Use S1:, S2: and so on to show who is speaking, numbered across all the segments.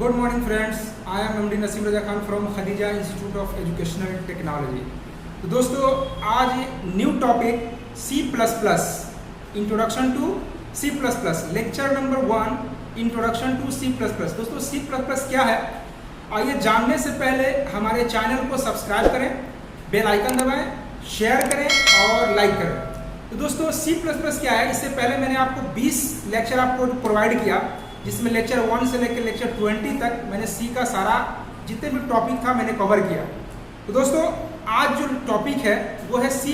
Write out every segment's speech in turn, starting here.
S1: Good morning friends, I am MD Naseem Raza Khan from Khadija institute of educational technology. तो दोस्तों आज new topic C++ introduction to C++ lecture number 1 introduction to C++। दोस्तों C++ क्या है, आइए जानने से पहले हमारे चैनल को सब्सक्राइब करें, बेल आइकन दबाएं, शेयर करें और लाइक करें। तो दोस्तों C++ क्या है, इससे पहले मैंने आपको 20 लेक्चर आपको प्रोवाइड किया, जिसमें लेक्चर 1 से लेकर लेक्चर 20 तक मैंने सी का सारा जितने भी टॉपिक था मैंने कवर किया। तो दोस्तों आज जो टॉपिक है वो है C++।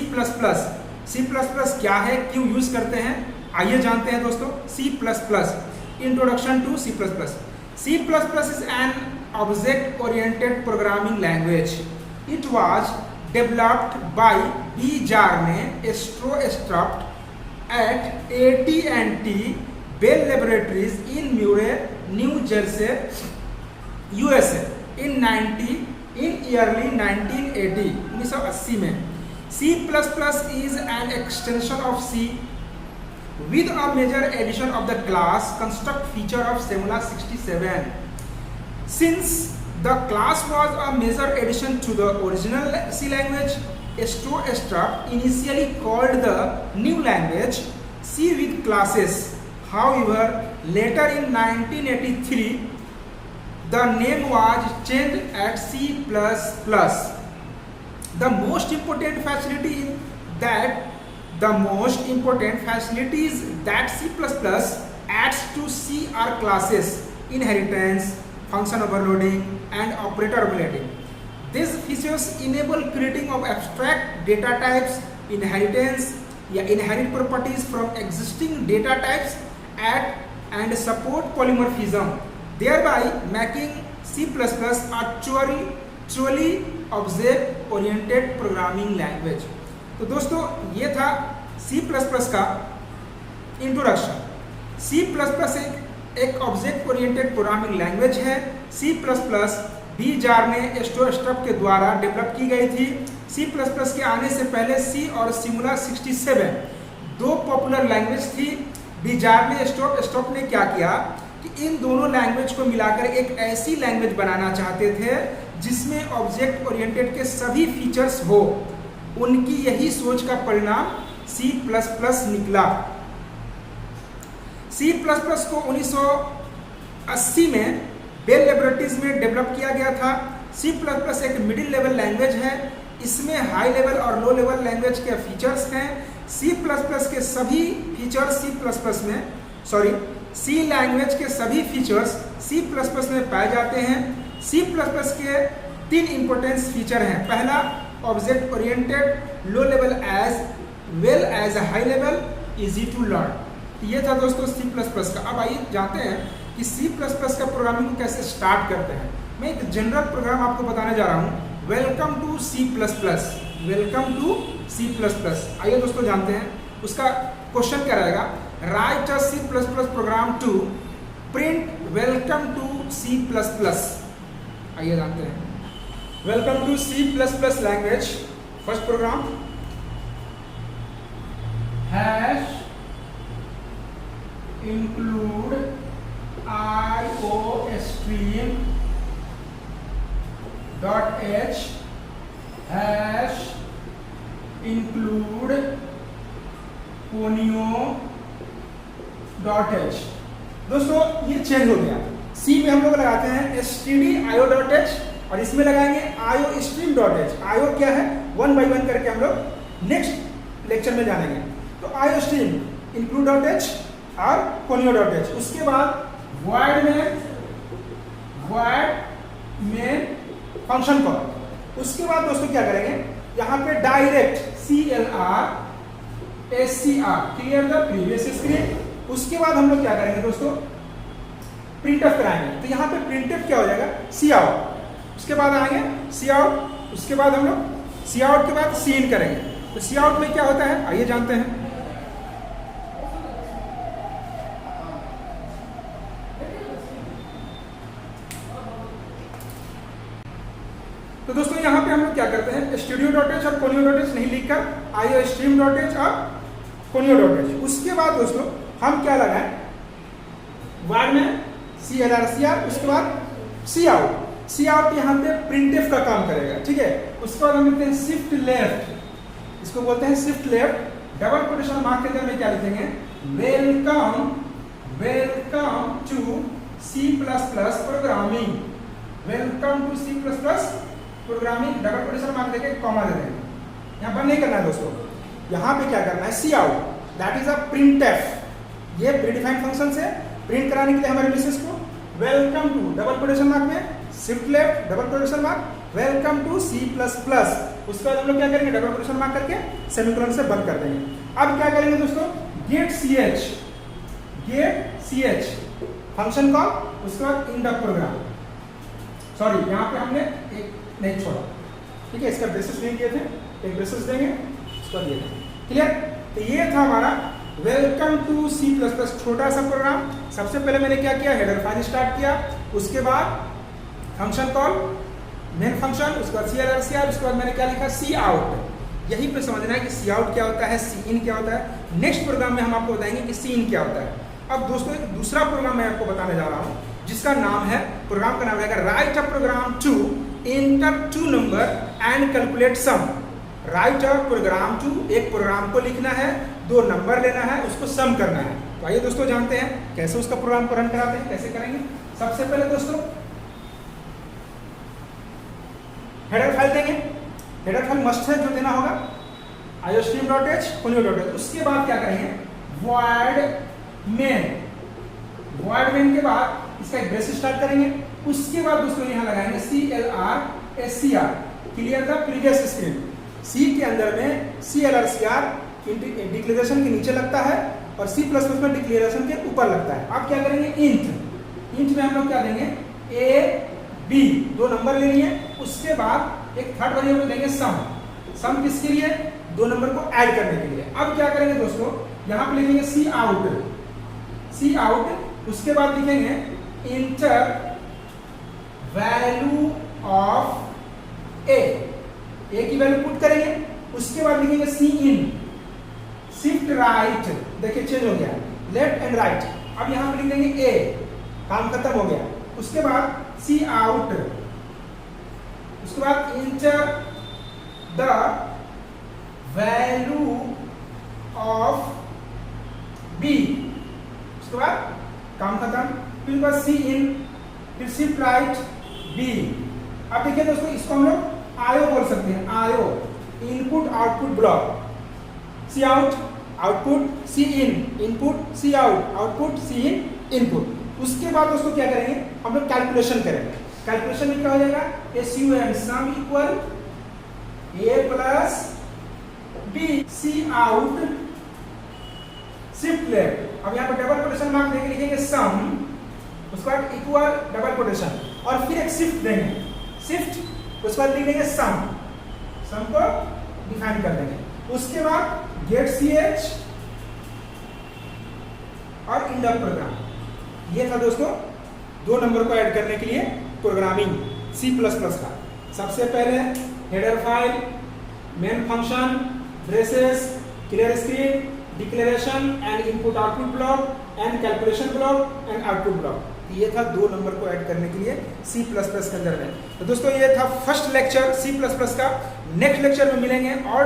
S1: क्या है, क्यों यूज करते हैं, आइए जानते हैं दोस्तों। C++ introduction to C++। C++ is an object oriented programming language. It was developed by B. Jarne Strostrup at AT&T Bell Laboratories in Murray, New Jersey, USA in early 1980 में। C++ is an extension of C with a major addition of the class construct feature of Semula 67. Since the class was a major addition to the original C language, Strostrup initially called the new language C with classes. However, later in 1983, the name was changed at C++. The most important facilities that C++ adds to C are classes, inheritance, function overloading, and operator overloading. These features enable creating of abstract data types, inheritance या inherit properties from existing data types and support polymorphism, thereby making C++ a truly object-oriented programming language. तो दोस्तों ये था C++ का introduction. C++ एक object oriented programming language है। C++ B जार्ने Stroustrup के द्वारा डेवलप की गई थी। C++ के आने से पहले C और सिमुला 67 दो पॉपुलर लैंग्वेज थी। बी जार्ने स्ट्रोस्ट्रप ने क्या किया कि इन दोनों लैंग्वेज को मिलाकर एक ऐसी लैंग्वेज बनाना चाहते थे जिसमें ऑब्जेक्ट ओरिएंटेड के सभी फीचर्स हो। उनकी यही सोच का परिणाम C++ निकला। C++ को 1980 में बेल लेबोरेटरीज में डेवलप किया गया था। C++ एक मिडिल लेवल लैंग्वेज है। इसमें हाई लेवल और लो लेवल लैंग्वेज के फीचर्स हैं। C++ के सभी फीचर्स C लैंग्वेज के सभी फीचर्स C++ में पाए जाते हैं। C++ के 3 इंपॉर्टेंट फीचर हैं। पहला, object oriented, low level as well as high level, easy to learn. ये था दोस्तों C++ का। अब आइए जानते हैं कि C++ का प्रोग्रामिंग को कैसे स्टार्ट करते हैं। मैं एक जनरल प्रोग्राम आपको बताने जा रहा हूँ। Welcome to C++। Welcome to C++। आइए दोस्तों जानते हैं उसका क्वेश्चन क्या रहेगा। Write a C++ program to print welcome to C++। आइए जानते हैं welcome to C++ language. First program hash include iostream.h hash include conio.h। दोस्तों ये चेंज हो गया। C में हम लोग लगाते हैं stdio.h और इसमें लगाएंगे iostream.h। io क्या है, 1 by 1 करके हम लोग नेक्स्ट लेक्चर में जानेंगे। तो iostream include.h और conio.h। उसके बाद void में फंक्शन कॉल। उसके बाद दोस्तों क्या करेंगे, यहाँ पे direct CLR SCR clear the previous screen. उसके बाद हम लोग क्या करेंगे दोस्तों, प्रिंटफ कराएंगे। तो यहाँ पे प्रिंटफ क्या हो जाएगा, Cout। उसके बाद आएंगे Cout। उसके बाद हम लोग Cout के बाद Cin करेंगे। तो Cout में क्या होता है, आइए जानते हैं। तो दोस्तों यहाँ पे हम लोग क्या करते हैं, studio.h और conio.h नहीं लिखकर iostream.h और conio.h। उसके बाद दोस्तों हम क्या लगाएं, वार्ड में CLR CR, उसके बाद सी आउट। सी आउट यहाँ पे प्रिंटफ का काम करेगा, ठीक है। उसके बाद हम लिखते हैं शिफ्ट लेफ्ट, इसको बोलते हैं shift left. Double quotation mark के अंदर में क्या लिखेंगे, welcome welcome to C plus plus programming, welcome to C plus plus programming. Double quotation mark देके कॉमा दे देंगे, यहाँ बंद नहीं करना है दोस्तों। यहाँ पे क्या करना है, cout that is a printf. ये प्रीडिफाइंड फंक्शन से प्रिंट कराने के लिए हमारे मैसेज को welcome to double quotation mark में shift left double quotation mark welcome to C plus plus. उसके बाद हम लोग क्या करेंगे, डबल कोटेशन मार्क करके सेमीकोलन से बंद कर देंगे। अब क्या करेंगे दोस्तों, get C H function call, उसके बाद इन द प्रोग्राम। सॉरी यहाँ पे हमने एक नहीं छोड़ा, ठीक है, इसका ब्रेसेस नहीं दिए थे, एक ब्रेसेस देंगे, इसको दिए थे, क्लियर। तो ये था हमारा welcome to C plus plus छोटा सा प्रोग्राम। सबसे पहले मैंने क्या किया, हेडर फाइल स्टार्ट किया, उसके बाद फंक्शन कॉल मेन फंक्शन, उसके बाद CLR, उसके बाद मैंने क्या लिखा, सी आउट। यही पे समझना है कि सी आउट क्या होता है, सी इन क्या होता है। नेक्स्ट प्रोग्राम में हम आपको बताएंगे कि सी इन क्या होता है। अब दोस्तों एक दूसरा प्रोग्राम मैं आपको बताने जा रहा हूँ, जिसका नाम है, प्रोग्राम का नाम रहेगा write a program to enter two number and calculate sum. Write a program to, एक प्रोग्राम को लिखना है, 2 नंबर लेना है, उसको सम करना है। तो आइए दोस्तों जानते हैं कैसे उसका प्रोग्राम को रन कराते हैं, कैसे करेंगे। सबसे पहले दोस्तों हेडर फाइल देंगे, हेडर फाइल मस्ट है जो देना होगा, iostream.h folio.h। उसके बाद क्या करेंगे, void main के बाद इसका एक ब्रेस स्टार्ट करेंगे। उसके बाद दोस्तों यहाँ लगाएंगे CLR clear the previous screen. C के अंदर में CLR डिक्लेरेशन के नीचे लगता है और C++ में डिक्लेरेशन के ऊपर लगता है। अब क्या करेंगे, इंट में हम लोग क्या देंगे, A B 2 नंबर ले लिए। उसके बाद एक थर्ड वेरिएबल देंगे सम किसके लिए, 2 नंबर को ऐड करने के लिए। अब क्या करेंगे दोस्तों, यहाँ पे लिखेंगे सी आउट, उसके बाद लिखेंगे इंटर वैल्यू ऑफ ए की वैल्यू पुट करेंगे। उसके बाद लिखेंगे सी इन, शिफ्ट राइट, देखिए चेंज हो गया, लेफ्ट एंड राइट। अब यहाँ पे लिख देंगे ए, काम खत्म हो गया। उसके बाद सी आउट, उसके बाद enter the value of B, उसके बाद काम खत्म। फिर बाद सी इन, फिर शिफ्ट राइट बी। अब देखिए दोस्तों, इसको हम लोग आयो बोल सकते हैं, आयो इनपुट आउटपुट ब्लॉक। सी आउट आउटपुट, सी इन इनपुट, सी आउट आउटपुट, सी इन इनपुट। उसके बाद दोस्तों क्या करेंगे, हम लोग कैलकुलेशन करेंगे। कैलकुलेशन में क्या हो जाएगा, SUM sum equal A plus B, C out shift left. अब यहाँ पर डबल कोटेशन मार्क देंगे, लिखेंगे सम, उसके बाद इक्वल डबल कोटेशन और फिर एक शिफ्ट देंगे, शिफ्ट, उसके बाद लिख देंगे सम को डिफाइन कर देंगे। उसके बाद गेट CH और इन द प्रोग्राम। ये था दोस्तों 2 नंबर को ऐड करने के लिए प्रोग्रामिंग C++ का। सबसे पहले header file, main function, braces, clear screen, declaration and input output block and calculation block and output block. ये था 2 नंबर को ऐड करने के लिए C++ के अंदर में। तो दोस्तों ये था फर्स्ट लेक्चर C++ का। नेक्स्ट लेक्चर में मिलेंगे और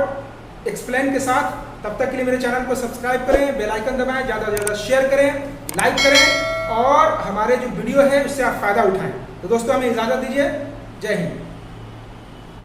S1: एक्सप्लेन के साथ। तब तक के लिए मेरे चैनल को सब्सक्राइब करें, बेल आइकन दबाएं, ज़्यादा से ज़्यादा शेयर करें, लाइक करें और हमारे जो वीडियो है उससे आप फायदा उठाएं। तो दोस्तों हमें इजाज़त दीजिए, जय हिंद।